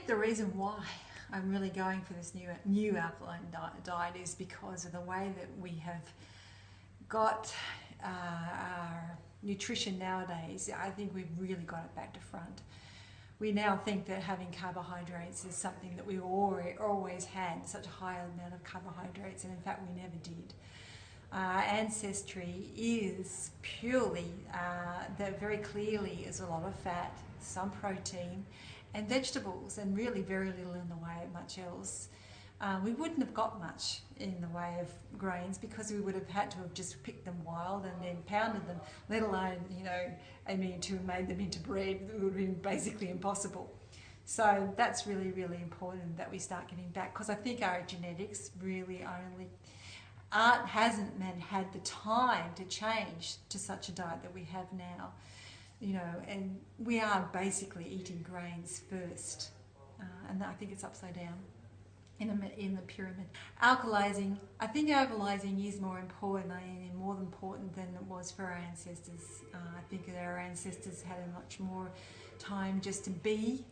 the reason why I'm really going for this new alkaline diet is because of the way that we have got our nutrition nowadays. I think we've really got it back to front. We now think that having carbohydrates is something that we always had, such a high amount of carbohydrates, and in fact we never did. Ancestry is purely, that very clearly is a lot of fat, some protein, and vegetables, and really very little in the way of much else. We wouldn't have got much in the way of grains because we would have had to have just picked them wild and then pounded them, let alone, to have made them into bread. It would have been basically impossible. So that's really, really important that we start getting back, because I think our genetics really hasn't had the time to change to such a diet that we have now. And we are basically eating grains first, and I think it's upside down in the pyramid. Alkalizing, I think alkalizing is more important than it was for our ancestors. I think that our ancestors had a much more time just to be,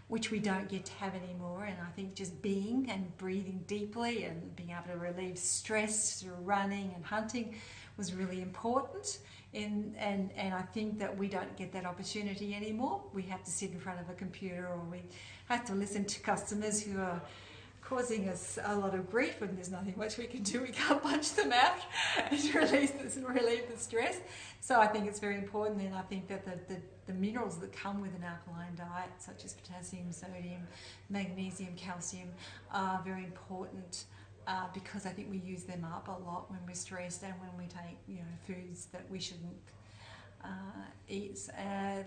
which we don't get to have anymore. And I think just being and breathing deeply and being able to relieve stress through running and hunting was really important. And I think that we don't get that opportunity anymore. We have to sit in front of a computer, or we have to listen to customers who are causing us a lot of grief, and there's nothing much we can do. We can't punch them out and relieve the stress. So I think it's very important, and I think that the minerals that come with an alkaline diet, such as potassium, sodium, magnesium, calcium, are very important. Because I think we use them up a lot when we're stressed and when we take foods that we shouldn't eat,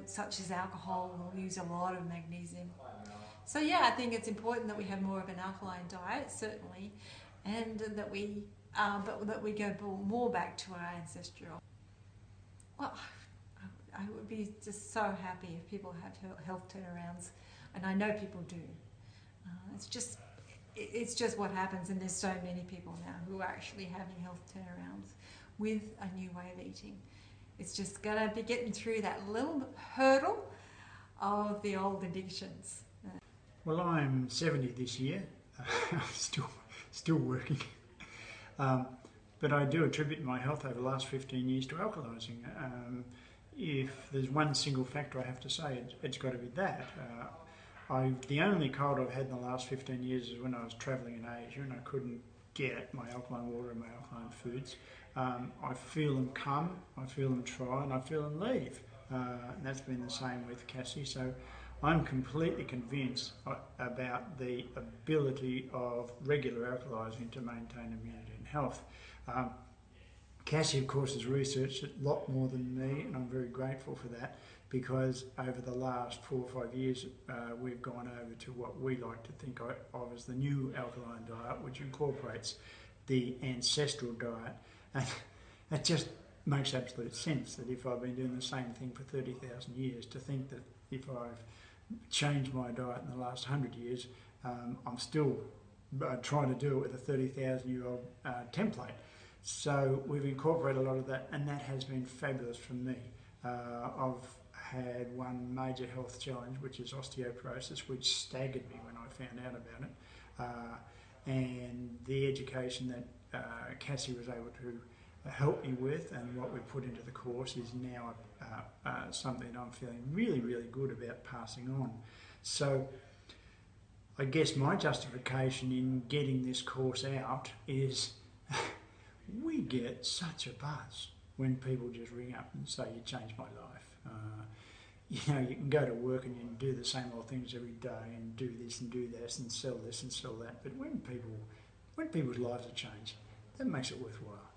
such as alcohol. We'll use a lot of magnesium. So yeah, I think it's important that we have more of an alkaline diet, certainly, and that we go more back to our ancestral. Well, I would be just so happy if people have health turnarounds, and I know people do. It's just what happens, and there's so many people now who are actually having health turnarounds with a new way of eating. It's just going to be getting through that little hurdle of the old addictions. Well, I'm 70 this year. I'm still working. But I do attribute my health over the last 15 years to alkalising. If there's one single factor I have to say, it's got to be that. The only cold I've had in the last 15 years is when I was travelling in Asia and I couldn't get my alkaline water and my alkaline foods. I feel them come, I feel them try, and I feel them leave. And that's been the same with Cassie. So I'm completely convinced about the ability of regular alkalising to maintain immunity and health. Cassie, of course, has researched it a lot more than me, and I'm very grateful for that, because over the last 4 or 5 years we've gone over to what we like to think of as the new alkaline diet, which incorporates the ancestral diet. And that just makes absolute sense, that if I've been doing the same thing for 30,000 years, to think that if I've changed my diet in the last 100 years, I'm still trying to do it with a 30,000-year-old template. So we've incorporated a lot of that, and that has been fabulous for me. I've had one major health challenge, which is osteoporosis, which staggered me when I found out about it. And the education that Cassie was able to help me with, and what we put into the course, is now something I'm feeling really, really good about passing on. So I guess my justification in getting this course out is we get such a buzz when people just ring up and say, "You changed my life." You can go to work and you can do the same old things every day and do this and do this and sell that. But when people's lives are changed, that makes it worthwhile.